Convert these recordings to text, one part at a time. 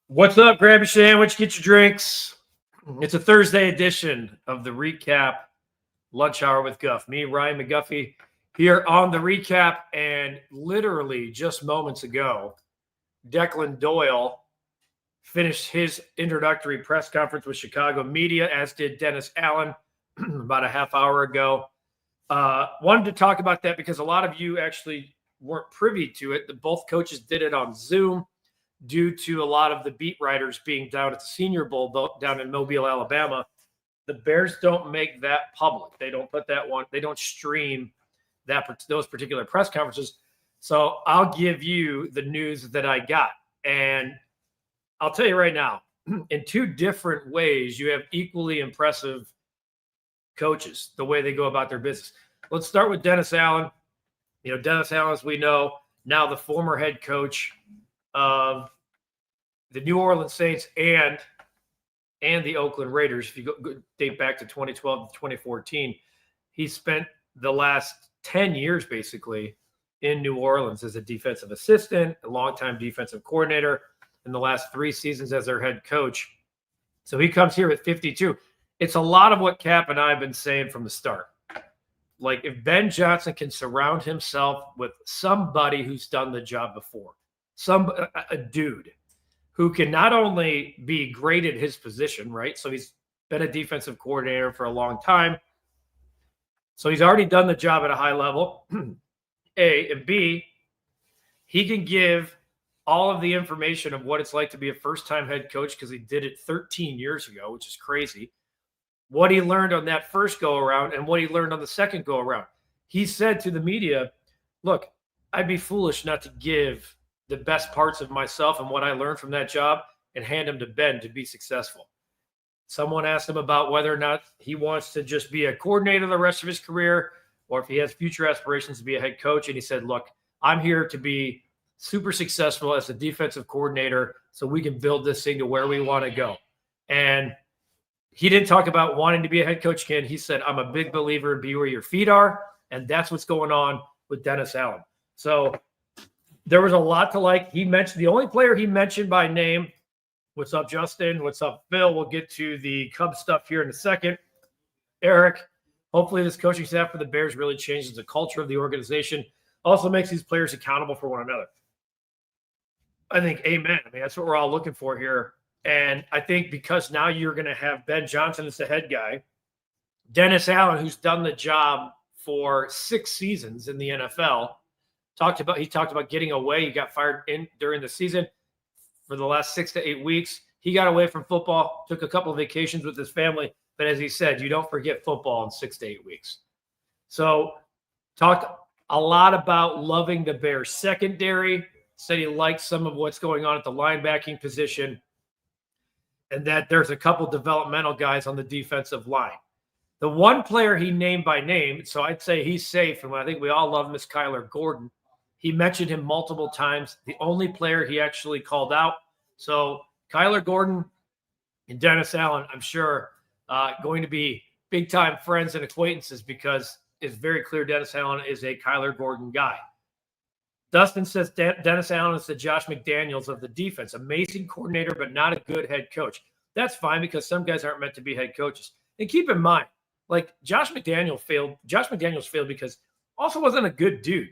What's up? Grab your sandwich, get your drinks. It's a Thursday edition of the REKAP Lunch Hour with Guff. Me, Ryan McGuffey, here on the recap. And literally just moments ago, Declan Doyle finished his introductory press conference with Chicago media, as did Dennis Allen about a half hour ago. Wanted to talk about that because a lot of you actually weren't privy to it. Both coaches did it on Zoom, due to a lot of the beat writers being down at the Senior Bowl down in Mobile, Alabama. The Bears don't make that public. They don't put that one. They don't stream those particular press conferences. So I'll give you the news that I got. And I'll tell you right now, in two different ways, you have equally impressive coaches, the way they go about their business. Let's start with Dennis Allen. Dennis Allen, as we know, now the former head coach of the New Orleans Saints and the Oakland Raiders. If you go date back to 2012 to 2014, he spent the last 10 years basically in New Orleans as a defensive assistant, a longtime defensive coordinator, in the last 3 seasons as their head coach. So he comes here at 52. It's a lot of what Cap and I have been saying from the start. Like, if Ben Johnson can surround himself with somebody who's done the job before, a dude who can not only be great at his position, right? So he's been a defensive coordinator for a long time. So he's already done the job at a high level, A. And B, he can give all of the information of what it's like to be a first-time head coach, because he did it 13 years ago, which is crazy. What he learned on that first go-around and what he learned on the second go-around. He said to the media, look, I'd be foolish not to give the best parts of myself and what I learned from that job and hand them to Ben to be successful. Someone asked him about whether or not he wants to just be a coordinator the rest of his career, or if he has future aspirations to be a head coach. And he said, look, I'm here to be super successful as a defensive coordinator so we can build this thing to where we want to go. And he didn't talk about wanting to be a head coach, Ken. He said, I'm a big believer in be where your feet are. And that's what's going on with Dennis Allen. So there was a lot to like. He mentioned the only player he mentioned by name. What's up, Justin? What's up, Phil? We'll get to the Cubs stuff here in a second. Eric, hopefully this coaching staff for the Bears really changes the culture of the organization. Also makes these players accountable for one another. I think amen. I mean, that's what we're all looking for here. And I think because now you're going to have Ben Johnson as the head guy, Dennis Allen, who's done the job for 6 seasons in the NFL, he talked about getting away. He got fired during the season for the last 6 to 8 weeks. He got away from football, took a couple of vacations with his family. But as he said, you don't forget football in 6 to 8 weeks. So talked a lot about loving the Bears secondary, said he likes some of what's going on at the linebacking position, and that there's a couple developmental guys on the defensive line. The one player he named by name, so I'd say he's safe, and I think we all love him, is Kyler Gordon. He mentioned him multiple times. The only player he actually called out. So Kyler Gordon and Dennis Allen, I'm sure, going to be big-time friends and acquaintances, because it's very clear Dennis Allen is a Kyler Gordon guy. Dustin says Dennis Allen is the Josh McDaniels of the defense. Amazing coordinator, but not a good head coach. That's fine, because some guys aren't meant to be head coaches. And keep in mind, like, Josh McDaniels failed because also wasn't a good dude.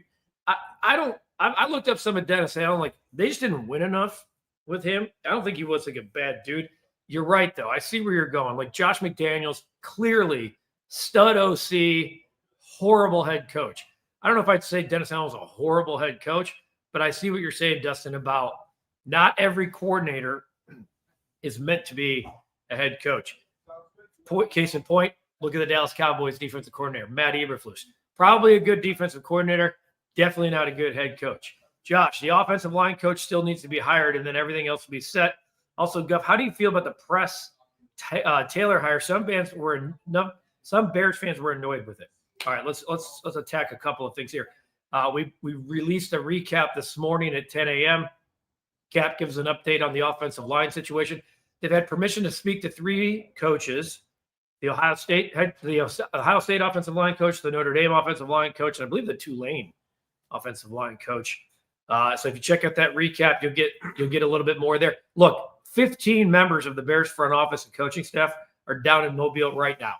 I looked up some of Dennis Allen, like, they just didn't win enough with him. I don't think he was like a bad dude. You're right, though. I see where you're going. Like, Josh McDaniels, clearly stud OC, horrible head coach. I don't know if I'd say Dennis Allen was a horrible head coach, but I see what you're saying, Dustin, about not every coordinator is meant to be a head coach. Case in point, look at the Dallas Cowboys defensive coordinator, Matt Eberflus. Probably a good defensive coordinator, definitely not a good head coach. Josh, the offensive line coach still needs to be hired, and then everything else will be set. Also, Guff, how do you feel about the press Taylor hire? Some Bears fans were annoyed with it. All right, let's attack a couple of things here. We released a recap this morning at 10 a.m. Cap gives an update on the offensive line situation. They've had permission to speak to 3 coaches: the Ohio State offensive line coach, the Notre Dame offensive line coach, and I believe the Tulane offensive line coach. So if you check out that recap, you'll get a little bit more there. Look, 15 members of the Bears front office and coaching staff are down in Mobile right now.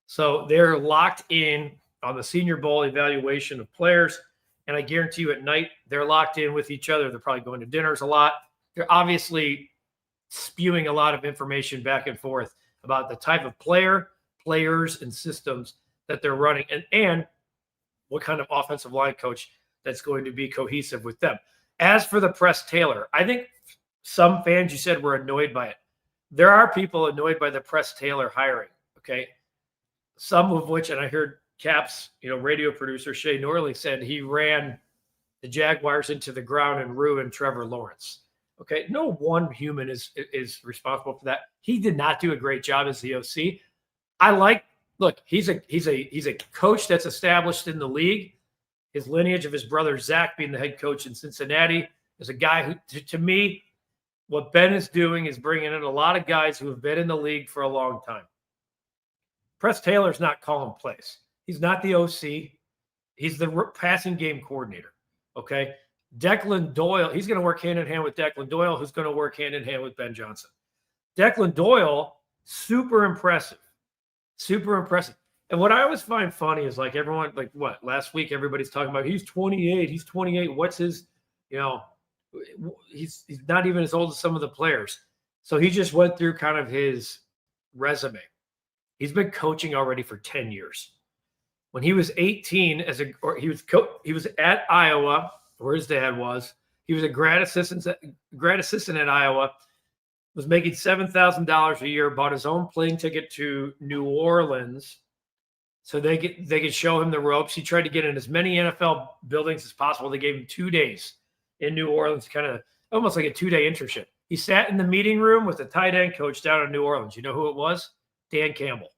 So they're locked in on the Senior Bowl evaluation of players. And I guarantee you at night, they're locked in with each other. They're probably going to dinners a lot. They're obviously spewing a lot of information back and forth about the type of players, and systems that they're running, and what kind of offensive line coach that's going to be cohesive with them. As for the Press Taylor, I think some fans, you said, were annoyed by it. There are people annoyed by the Press Taylor hiring, okay? Some of which, and I heard Cap's, radio producer Shay Norley said he ran the Jaguars into the ground and ruined Trevor Lawrence. Okay, no one human is responsible for that. He did not do a great job as the OC. He's a coach that's established in the league. His lineage of his brother Zach being the head coach in Cincinnati is a guy who, to me, what Ben is doing is bringing in a lot of guys who have been in the league for a long time. Press Taylor's not calling plays. He's not the OC. He's the passing game coordinator. Okay. Declan Doyle, he's going to work hand in hand with Declan Doyle, who's going to work hand in hand with Ben Johnson. Declan Doyle, super impressive. Super impressive. And what I always find funny is everyone, last week, everybody's talking about, he's 28. What's his, he's not even as old as some of the players. So he just went through kind of his resume. He's been coaching already for 10 years. When he was 18, he was at Iowa, where his dad was. He was a grad assistant at Iowa, was making $7,000 a year, bought his own plane ticket to New Orleans so they could show him the ropes. He tried to get in as many NFL buildings as possible. They gave him 2 days in New Orleans, kind of almost like a 2-day internship. He sat in the meeting room with the tight end coach down in New Orleans. You know who it was? Dan Campbell.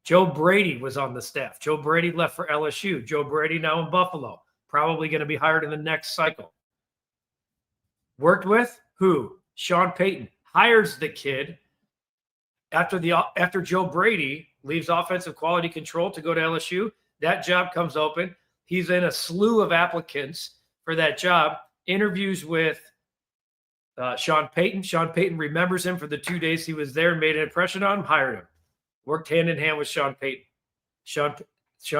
Joe Brady was on the staff. Joe Brady left for LSU. Joe Brady now in Buffalo. Probably going to be hired in the next cycle. Worked with who? Sean Payton. Hires the kid after Joe Brady leaves offensive quality control to go to LSU. That job comes open. He's in a slew of applicants for that job. Interviews with Sean Payton. Sean Payton remembers him for the 2 days he was there and made an impression on him, hired him. Worked hand in hand with Sean Payton. Sean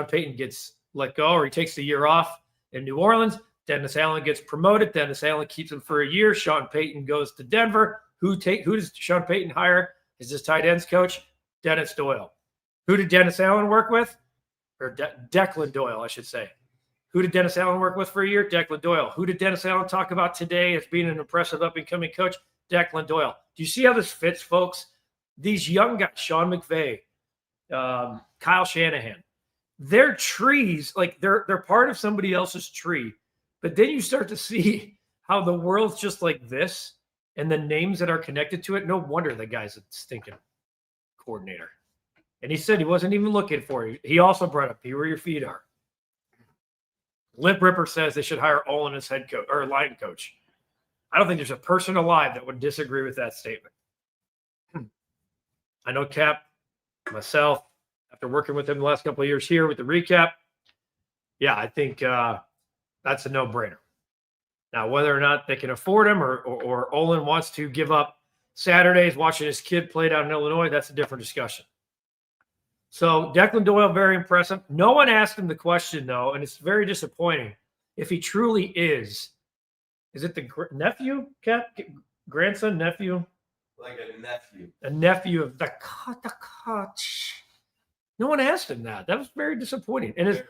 Payton gets let go, or he takes the year off in New Orleans. Dennis Allen gets promoted. Dennis Allen keeps him for a year. Sean Payton goes to Denver. Who does Sean Payton hire as his tight ends coach? Dennis Doyle. Who did Dennis Allen work with? Or Declan Doyle, I should say. Who did Dennis Allen work with for a year? Declan Doyle. Who did Dennis Allen talk about today as being an impressive up-and-coming coach? Declan Doyle. Do you see how this fits, folks? These young guys, Sean McVay, Kyle Shanahan, their trees, they're part of somebody else's tree. But then you start to see how the world's just like this and the names that are connected to it. No wonder the guy's a stinking coordinator. And he said he wasn't even looking for you. He also brought up, be where your feet are. Lip Ripper says they should hire Olin as head coach or line coach. I don't think there's a person alive that would disagree with that statement. I know Cap, myself, after working with him the last couple of years here with the recap, yeah, I think that's a no-brainer. Now, whether or not they can afford him or Olin wants to give up Saturdays watching his kid play down in Illinois, that's a different discussion. So Declan Doyle, very impressive. No one asked him the question, though, and it's very disappointing. If he truly is it the nephew, Cap? Grandson, nephew? Like a nephew. A nephew of the coach. No one asked him that. That was very disappointing. And it's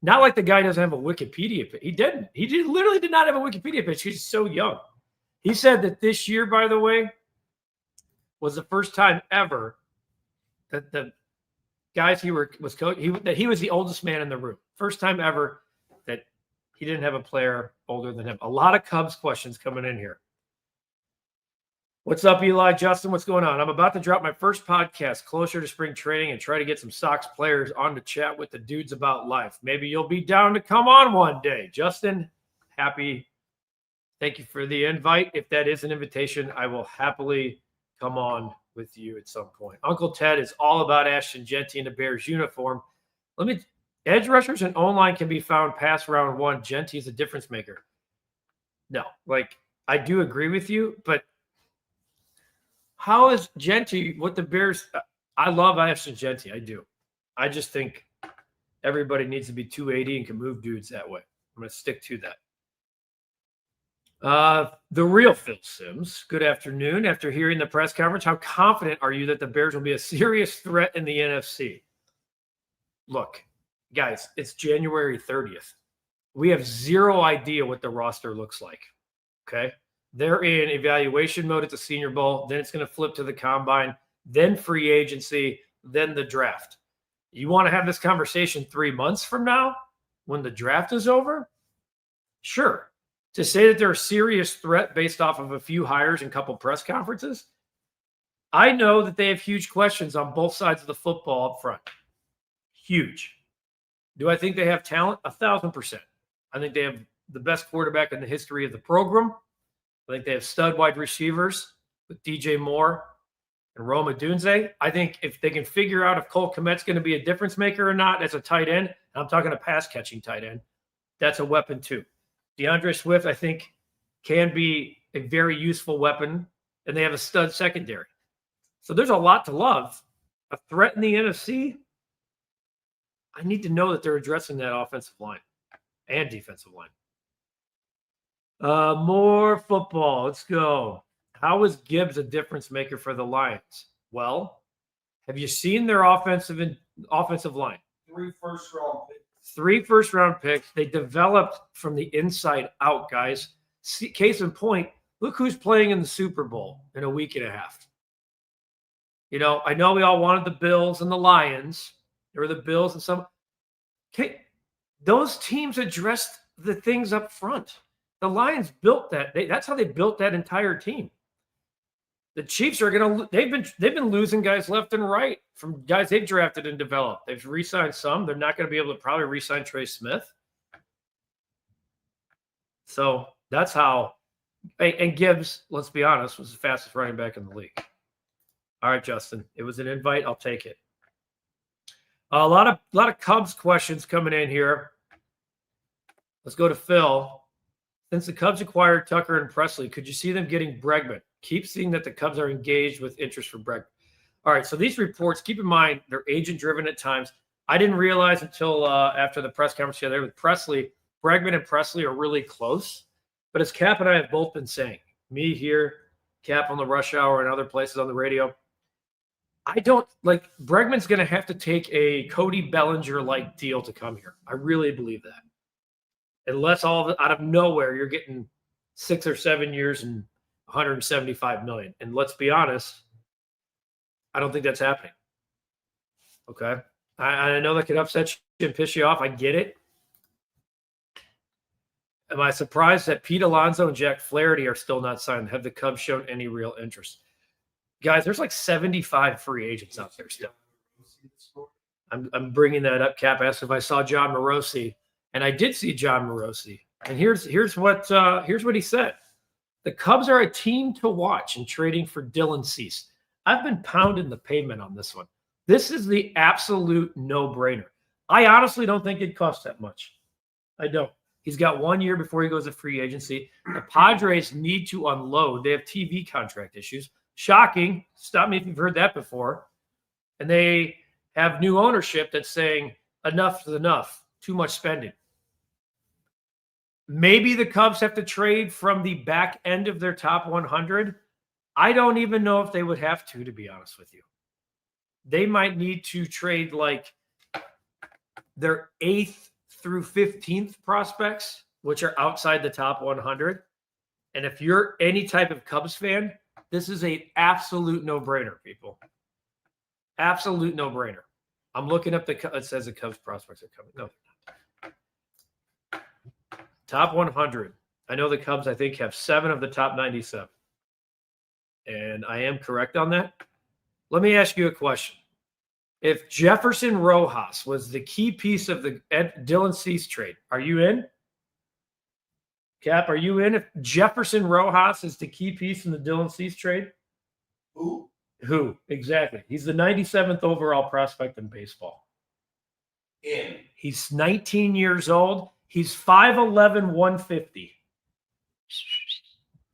not like the guy doesn't have a Wikipedia page. He didn't. Literally did not have a Wikipedia page. He's so young. He said that this year, by the way, was the first time ever that the guys that he was the oldest man in the room. First time ever that he didn't have a player older than him. A lot of Cubs questions coming in here. What's up, Eli? Justin, what's going on? I'm about to drop my first podcast closer to spring training and try to get some Sox players on to chat with the dudes about life. Maybe you'll be down to come on one day. Justin, happy. Thank you for the invite. If that is an invitation, I will happily come on with you at some point. Uncle Ted is all about Ashton Genty in the Bears uniform. Edge rushers and O-line can be found past round one. Genty is a difference maker. No, I do agree with you, but how is Genty what the Bears? I love Ashton Genty. I do. I just think everybody needs to be 280 and can move dudes that way. I'm going to stick to that. The real Phil Simms, good afternoon. After hearing the press conference, how confident are you that the Bears will be a serious threat in the NFC? Look, guys, it's January 30th. We have zero idea what the roster looks like. Okay. They're in evaluation mode at the Senior Bowl. Then it's going to flip to the combine, then free agency, then the draft. You want to have this conversation 3 months from now when the draft is over? Sure. To say that they're a serious threat based off of a few hires and a couple press conferences, I know that they have huge questions on both sides of the football up front. Huge. Do I think they have talent? 1,000%. I think they have the best quarterback in the history of the program. I think they have stud wide receivers with DJ Moore and Rome Odunze. I think if they can figure out if Cole Kmet's going to be a difference maker or not as a tight end, and I'm talking a pass catching tight end, that's a weapon too. DeAndre Swift, I think, can be a very useful weapon, and they have a stud secondary. So there's a lot to love. A threat in the NFC, I need to know that they're addressing that offensive line and defensive line. More football. Let's go. How is Gibbs a difference maker for the Lions? Well, have you seen their offensive line? 3 first-round picks. 3 first-round picks. They developed from the inside out, guys. Case in point, look who's playing in the Super Bowl in a week and a half. You know, I know we all wanted the Bills and the Lions. There were the Bills and some. Okay, those teams addressed the things up front. The Lions built that. That's how they built that entire team. The Chiefs are going to. They've been losing guys left and right from guys they've drafted and developed. They've re-signed some. They're not going to be able to probably re-sign Trey Smith. So that's how. And Gibbs, let's be honest, was the fastest running back in the league. All right, Justin. It was an invite. I'll take it. A lot of Cubs questions coming in here. Let's go to Phil. Since the Cubs acquired Tucker and Presley, could you see them getting Bregman? Keep seeing that the Cubs are engaged with interest for Bregman. All right, so these reports, keep in mind, they're agent-driven at times. I didn't realize until after the press conference the other day with Presley, Bregman and Presley are really close. But as Cap and I have both been saying, me here, Cap on the Rush Hour and other places on the radio, I don't like Bregman's going to have to take a Cody Bellinger-like deal to come here. I really believe that. Unless out of nowhere you're getting 6 or 7 years and $175 million. And let's be honest, I don't think that's happening. Okay. I know that could upset you and piss you off. I get it. Am I surprised that Pete Alonso and Jack Flaherty are still not signed? Have the Cubs shown any real interest? Guys, there's like 75 free agents out there still. I'm bringing that up. Cap asked if I saw John Morosi. And I did see John Morosi. And here's what he said. The Cubs are a team to watch in trading for Dylan Cease. I've been pounding the pavement on this one. This is the absolute no-brainer. I honestly don't think it costs that much. I don't. He's got 1 year before he goes to free agency. The Padres need to unload. They have TV contract issues. Shocking. Stop me if you've heard that before. And they have new ownership that's saying enough is enough. Too much spending. Maybe the Cubs have to trade from the back end of their top 100. I don't even know if they would have to be honest with you. They might need to trade like their 8th through 15th prospects, which are outside the top 100. And if you're any type of Cubs fan, this is an absolute no-brainer, people. Absolute no-brainer. I'm looking up it says the Cubs prospects are coming. No, top 100. I know the Cubs, I think, have 7 of the top 97. And I am correct on that. Let me ask you a question. If Jefferson Rojas was the key piece of the Dylan Cease trade, are you in? Cap, are you in? If Jefferson Rojas is the key piece in the Dylan Cease trade? Who? Exactly. He's the 97th overall prospect in baseball. In. He's 19 years old. He's 5'11", 150.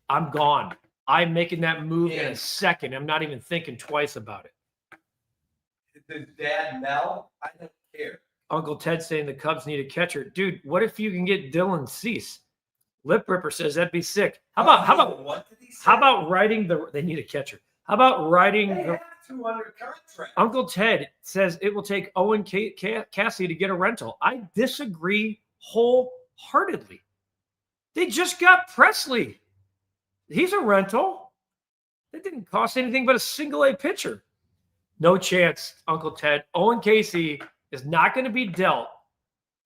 I'm gone. I'm making that move in a second. I'm not even thinking twice about it. Does Dad Mel? I don't care. Uncle Ted saying the Cubs need a catcher. Dude, what if you can get Dylan Cease? Lip Ripper says that'd be sick. How about writing they need a catcher? How about writing they have 200 contract. Uncle Ted says it will take Owen Cassie to get a rental. I disagree wholeheartedly. They just got Presley. He's a rental. It didn't cost anything but a single A pitcher. No chance, Uncle Ted. Owen Casey is not going to be dealt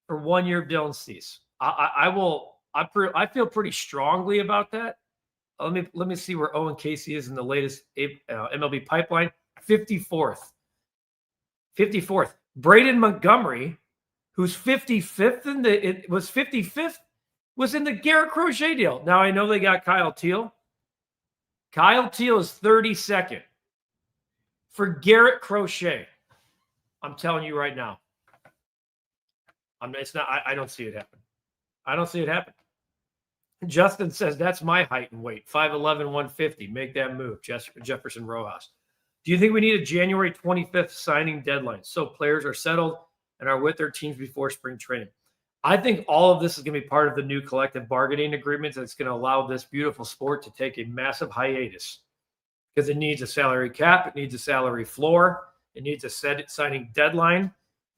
for 1 year of Dylan Cease. I feel pretty strongly about that. Let me see where Owen Casey is in the latest MLB pipeline. 54th. 54th. Braden Montgomery, who's 55th was in the Garrett Crochet deal. Now I know they got Kyle Teal. Kyle Teal is 32nd for Garrett Crochet. I'm telling you right now. I don't see it happen. I don't see it happen. Justin says that's my height and weight. 5'11", 150. Make that move. Jefferson Rojas. Do you think we need a January 25th signing deadline so players are settled and are with their teams before spring training? I think all of this is going to be part of the new collective bargaining agreement that's going to allow this beautiful sport to take a massive hiatus because it needs a salary cap. It needs a salary floor. It needs a signing deadline.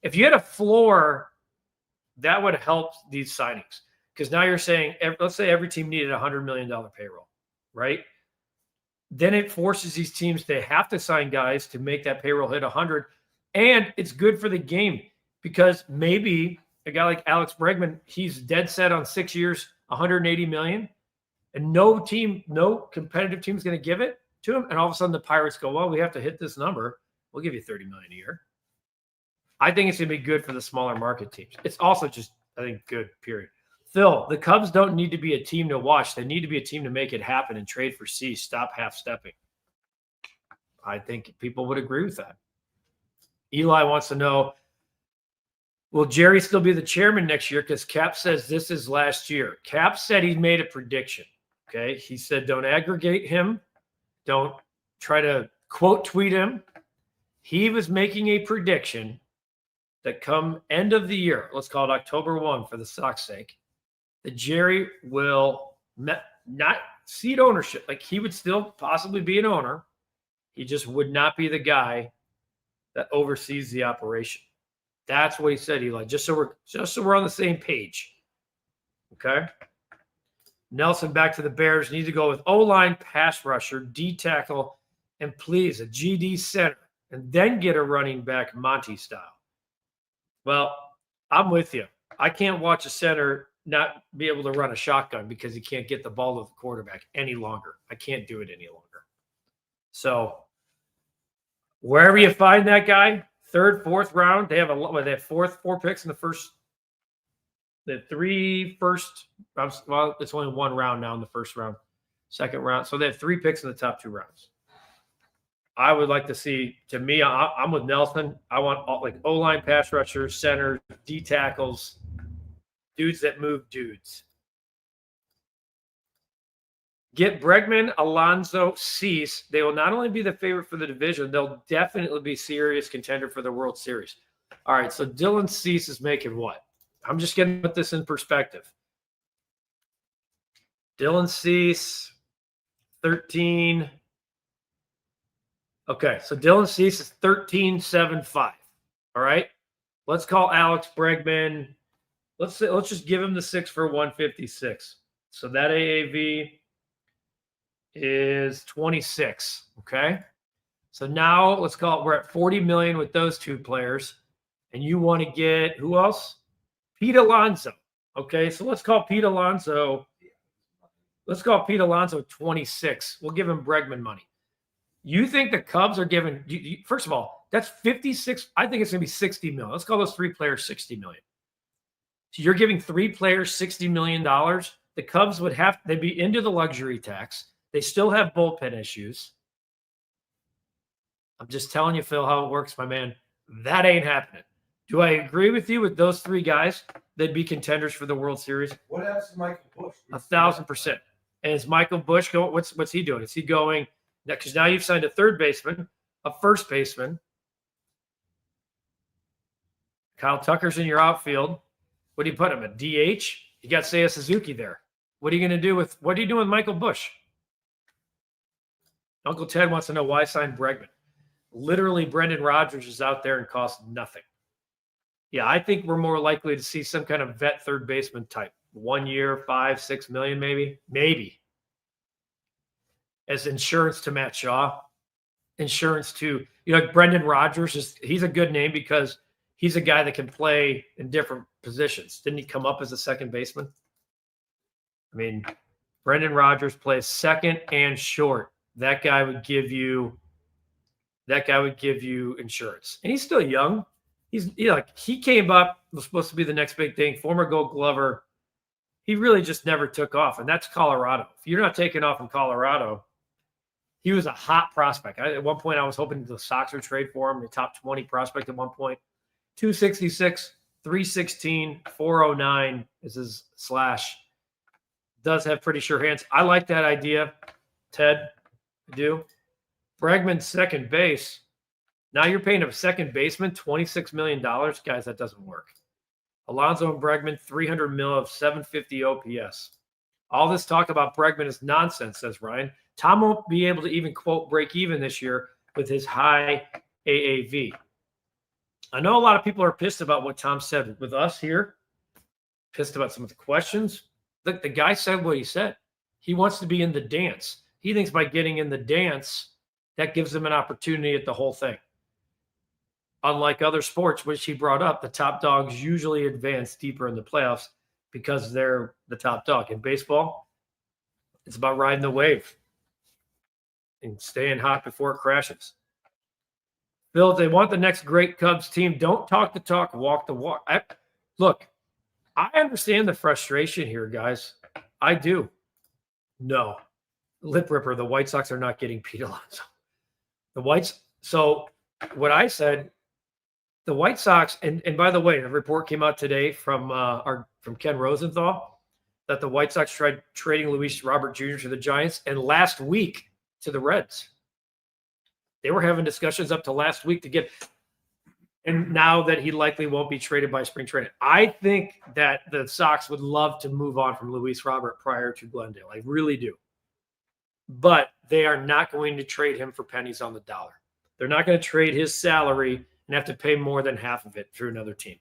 If you had a floor, that would help these signings because now you're saying, let's say every team needed a $100 million payroll, right? Then it forces these teams to have to sign guys to make that payroll hit 100. And it's good for the game because maybe a guy like Alex Bregman, he's dead set on 6 years, 180 million, and no competitive team is going to give it to him. And all of a sudden the Pirates go, well, we have to hit this number. We'll give you 30 million a year. I think it's going to be good for the smaller market teams. It's also just, I think, good, period. Phil, the Cubs don't need to be a team to watch. They need to be a team to make it happen and trade for Cease. Stop half-stepping. I think people would agree with that. Eli wants to know, will Jerry still be the chairman next year? Because Cap says this is last year. Cap said he made a prediction. Okay. He said, don't aggregate him. Don't try to quote tweet him. He was making a prediction that come end of the year, let's call it October 1 for the Sox sake, that Jerry will not cede ownership. Like he would still possibly be an owner. He just would not be the guy that oversees the operation. That's what he said, Eli. Just so we're on the same page. Okay. Nelson back to the Bears. Need to go with O-line, pass rusher, D tackle, and please a GD center, and then get a running back Monty style. Well, I'm with you. I can't watch a center not be able to run a shotgun because he can't get the ball to the quarterback any longer. I can't do it any longer. So wherever you find that guy, third, fourth round, they have four picks in the first. The three first. Well, it's only one round now in the first round, second round. So they have 3 picks in the top 2 rounds. I would like to see. To me, I'm with Nelson. I want O-line, pass rushers, centers, D tackles, dudes that move dudes. Get Bregman, Alonso, Cease. They will not only be the favorite for the division, they'll definitely be serious contender for the World Series. All right, so Dylan Cease is making what? I'm just going to put this in perspective. Dylan Cease, 13. Okay, so Dylan Cease is 13.75. All right, let's call Alex Bregman. Let's just give him the 6 for 156. So that AAV is 26. Okay, so now let's call it. We're at 40 million with those 2 players, and you want to get who else? Pete Alonso. Okay, so let's call Pete Alonso. Let's call Pete Alonso 26. We'll give him Bregman money. You think the Cubs are giving, first of all, that's 56. I think it's going to be 60 million. Let's call those 3 players 60 million. So you're giving 3 players $60 million. The Cubs they'd be into the luxury tax. They still have bullpen issues. I'm just telling you, Phil, how it works, my man. That ain't happening. Do I agree with you with those 3 guys? They'd be contenders for the World Series. What else is Michael Bush? 1,000%. And is Michael Bush going? What's he doing? Is he going? Because now you've signed a third baseman, a first baseman. Kyle Tucker's in your outfield. What do you put him? A DH? You got Seiya Suzuki there. What are you going to do with? What are you doing with Michael Bush? Uncle Ted wants to know why sign Bregman. Literally, Brendan Rodgers is out there and costs nothing. Yeah, I think we're more likely to see some kind of vet third baseman type. 1 year, 5-6 million, maybe. As insurance to Matt Shaw. Insurance to, like Brendan Rodgers, he's a good name because he's a guy that can play in different positions. Didn't he come up as a second baseman? I mean, Brendan Rodgers plays second and short. That guy would give you insurance. And he's still young. He came up, was supposed to be the next big thing, former Gold Glover. He really just never took off, and that's Colorado. If you're not taking off in Colorado, he was a hot prospect. At one point, I was hoping the Sox would trade for him, the top 20 prospect at one point. 266, 316, 409 is his slash. Does have pretty sure hands. I like that idea, Ted. I do. Bregman, second base. Now you're paying a second baseman $26 million. Guys, that doesn't work. Alonso and Bregman, $300 million of 750 OPS. All this talk about Bregman is nonsense, says Ryan. Tom won't be able to even, quote, break even this year with his high AAV. I know a lot of people are pissed about what Tom said with us here, pissed about some of the questions. Look, the guy said what he said. He wants to be in the dance. He thinks by getting in the dance, that gives him an opportunity at the whole thing. Unlike other sports, which he brought up, the top dogs usually advance deeper in the playoffs because they're the top dog. In baseball, it's about riding the wave and staying hot before it crashes. Bill, if they want the next great Cubs team, don't talk the talk, walk the walk. Look, I understand the frustration here, guys. I do. No. Lip ripper, the White Sox are not getting Pete Alonso. So what I said, the White Sox, and by the way, a report came out today from Ken Rosenthal that the White Sox tried trading Luis Robert Jr. to the Giants and last week to the Reds. They were having discussions up to last week to get, and now that he likely won't be traded by spring training. I think that the Sox would love to move on from Luis Robert prior to Glendale. I really do. But they are not going to trade him for pennies on the dollar. They're not going to trade his salary and have to pay more than half of it through another team.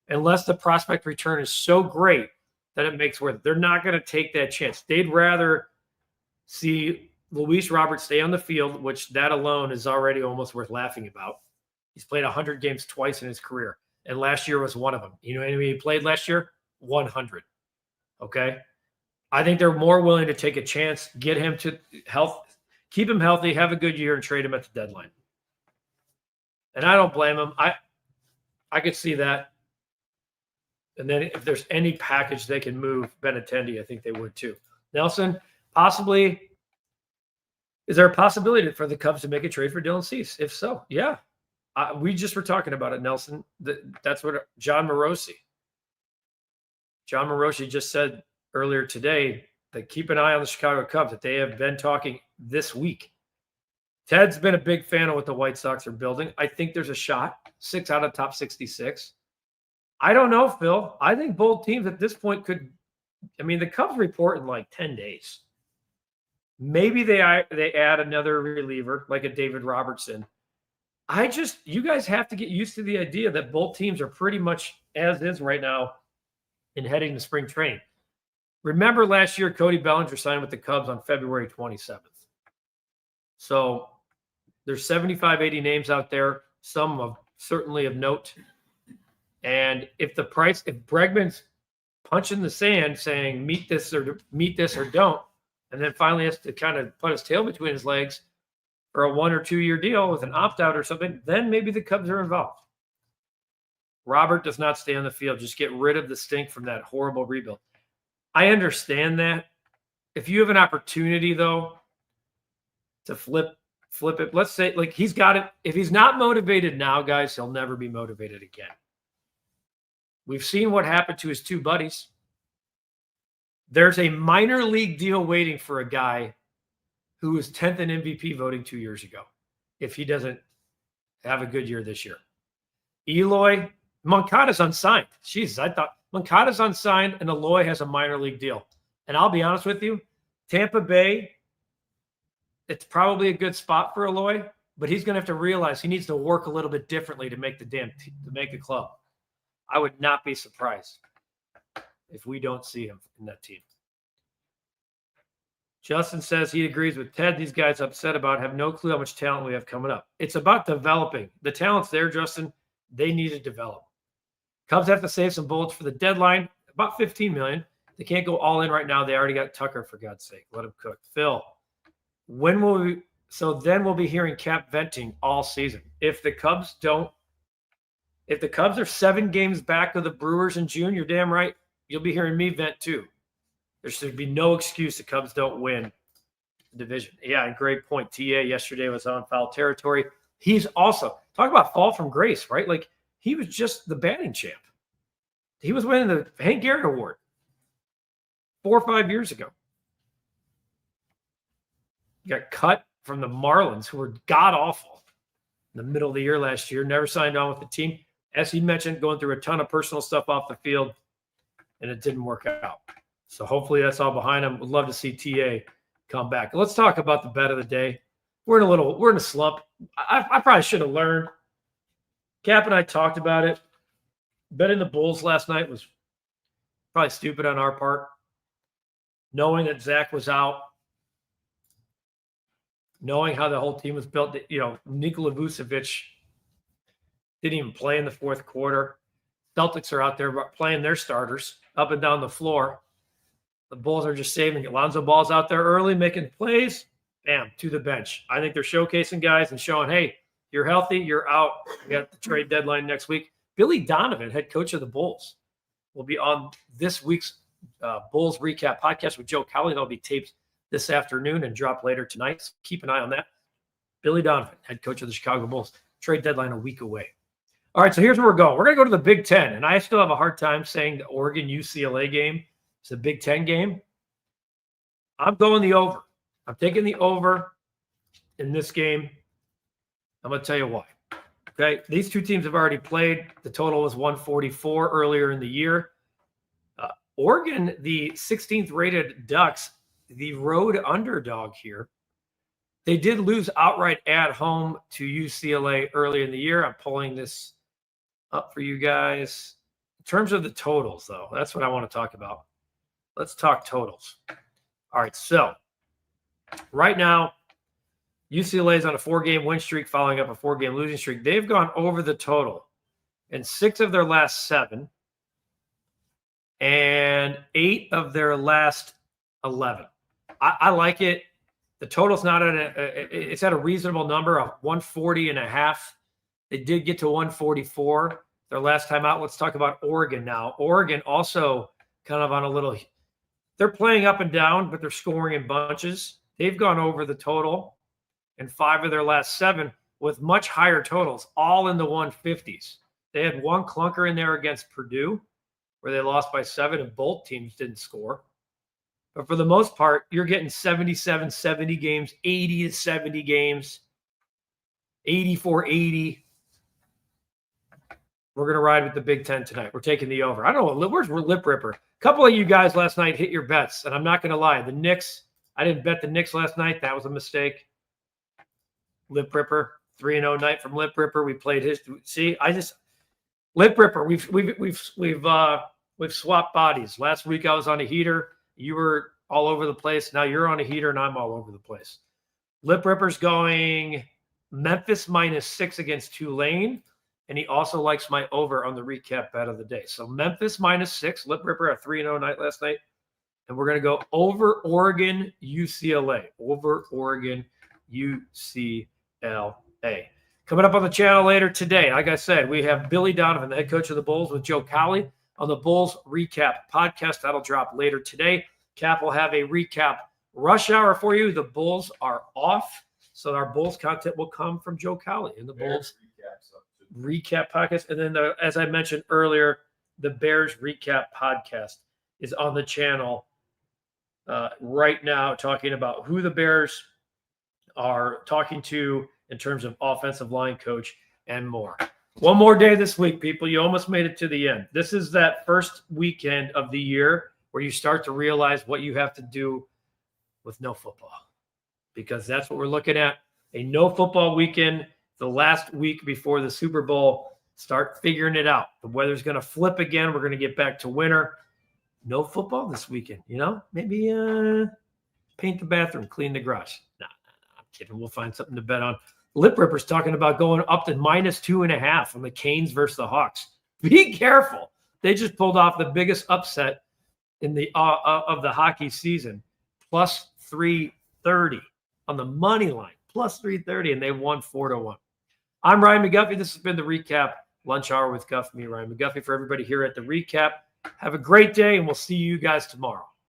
Unless the prospect return is so great that it makes worth it. They're not going to take that chance. They'd rather see Luis Robert stay on the field, which that alone is already almost worth laughing about. He's played 100 games twice in his career, and last year was one of them. You know how many he played last year? 100. Okay? I think they're more willing to take a chance, get him to health, keep him healthy, have a good year, and trade him at the deadline. And I don't blame him. I could see that. And then if there's any package they can move Benintendi, I think they would too. Nelson, possibly, is there a possibility for the Cubs to make a trade for Dylan Cease? If so, yeah. We just were talking about it, Nelson. That's what John Morosi just said earlier today, that keep an eye on the Chicago Cubs, that they have been talking this week. Ted's been a big fan of what the White Sox are building. I think there's a shot, 6 out of top 66. I don't know, Phil. I think both teams at this point could – I mean, the Cubs report in like 10 days. Maybe they add another reliever like a David Robertson. You guys have to get used to the idea that both teams are pretty much as is right now in heading to spring training. Remember last year, Cody Bellinger signed with the Cubs on February 27th. So there's 75, 80 names out there, some of certainly of note. And if Bregman's punching the sand saying meet this or don't, and then finally has to kind of put his tail between his legs for a 1 or 2 year deal with an opt-out or something, then maybe the Cubs are involved. Robert does not stay on the field. Just get rid of the stink from that horrible rebuild. I understand that. If you have an opportunity, though, to flip it, let's say, like, he's got it. If he's not motivated now, guys, he'll never be motivated again. We've seen what happened to his two buddies. There's a minor league deal waiting for a guy who was 10th in MVP voting 2 years ago if he doesn't have a good year this year. Eloy, Moncada's unsigned. Jesus, I thought Moncada's unsigned and Eloy has a minor league deal. And I'll be honest with you, Tampa Bay, it's probably a good spot for Eloy, but he's going to have to realize he needs to work a little bit differently to make to make the club. I would not be surprised if we don't see him in that team. Justin says he agrees with Ted. These guys upset about have no clue how much talent we have coming up. It's about developing. The talent's there, Justin. They need to develop. Cubs have to save some bullets for the deadline, about $15 million. They can't go all in right now. They already got Tucker, for God's sake. Let him cook. Phil, when will we? So then we'll be hearing Cap venting all season. If the Cubs are 7 games back of the Brewers in June, you're damn right. You'll be hearing me vent too. There should be no excuse the Cubs don't win the division. Yeah, and great point. TA yesterday was on foul territory. He's also, talk about fall from grace, right? Like, he was just the batting champ. He was winning the Hank Aaron Award 4 or 5 years ago. He got cut from the Marlins, who were god-awful in the middle of the year last year, never signed on with the team. As he mentioned, going through a ton of personal stuff off the field, and it didn't work out. So hopefully that's all behind him. Would love to see TA come back. Let's talk about the bet of the day. We're in a slump. I probably should have learned. Cap and I talked about it. Betting the Bulls last night was probably stupid on our part. Knowing that Zach was out, knowing how the whole team was built, Nikola Vucevic didn't even play in the fourth quarter. Celtics are out there playing their starters up and down the floor. The Bulls are just saving it. Lonzo Ball's out there early, making plays. Bam, to the bench. I think they're showcasing guys and showing, hey, you're healthy, you're out. We got the trade deadline next week. Billy Donovan, head coach of the Bulls, will be on this week's Bulls Recap podcast with Joe Cowley. That'll be taped this afternoon and dropped later tonight. So keep an eye on that. Billy Donovan, head coach of the Chicago Bulls. Trade deadline a week away. All right, so here's where we're going. We're going to go to the Big Ten, and I still have a hard time saying the Oregon-UCLA game is a Big Ten game. I'm going the over. I'm taking the over in this game. I'm going to tell you why. Okay, these two teams have already played. The total was 144 earlier in the year. Oregon, the 16th rated Ducks, the road underdog here. They did lose outright at home to UCLA early in the year. I'm pulling this up for you guys. In terms of the totals, though, that's what I want to talk about. Let's talk totals. All right, so right now, UCLA is on a 4-game win streak following up a 4-game losing streak. They've gone over the total in 6 of their last 7 and 8 of their last 11. I like it. The total's not it's at a reasonable number of 140.5. They did get to 144 their last time out. Let's talk about Oregon now. Oregon also kind of on a little, they're playing up and down, but they're scoring in bunches. They've gone over the total in 5 of their last 7 with much higher totals, all in the 150s. They had one clunker in there against Purdue where they lost by 7 and both teams didn't score. But for the most part, you're getting 77-70 games, 80-70 games, 84-80. We're going to ride with the Big Ten tonight. We're taking the over. I don't know. Where's Lip Ripper? A couple of you guys last night hit your bets, and I'm not going to lie. The Knicks, I didn't bet the Knicks last night. That was a mistake. Lip Ripper, 3-0 night from Lip Ripper. We played his. See, Lip Ripper. We've swapped bodies. Last week I was on a heater. You were all over the place. Now you're on a heater, and I'm all over the place. Lip Ripper's going Memphis -6 against Tulane, and he also likes my over on the recap bet of the day. So Memphis -6. Lip Ripper a 3-0 night last night, and we're going to go over Oregon UCLA. Over Oregon UCLA. Coming up on the channel later today, like I said, we have Billy Donovan, the head coach of the Bulls, with Joe Cowley on the Bulls Recap podcast. That'll drop later today. Cap will have a recap rush hour for you. The Bulls are off, so our Bulls content will come from Joe Cowley in the Bulls Recap podcast. And then, as I mentioned earlier, the Bears Recap podcast is on the channel right now, talking about who the Bears are talking to in terms of offensive line coach and more. One more day this week, people. You almost made it to the end. This is that first weekend of the year where you start to realize what you have to do with no football, because that's what we're looking at. A no football weekend, the last week before the Super Bowl. Start figuring it out. The weather's going to flip again. We're going to get back to winter. No football this weekend. Maybe paint the bathroom, clean the garage. No, I'm kidding. We'll find something to bet on. Lip Ripper's talking about going up to -2.5 on the Canes versus the Hawks. Be careful. They just pulled off the biggest upset in the of the hockey season. +330 on the money line. +330, and they won 4-1. I'm Ryan McGuffey. This has been the Recap Lunch Hour with Guff. Me, Ryan McGuffey, for everybody here at the Recap. Have a great day, and we'll see you guys tomorrow.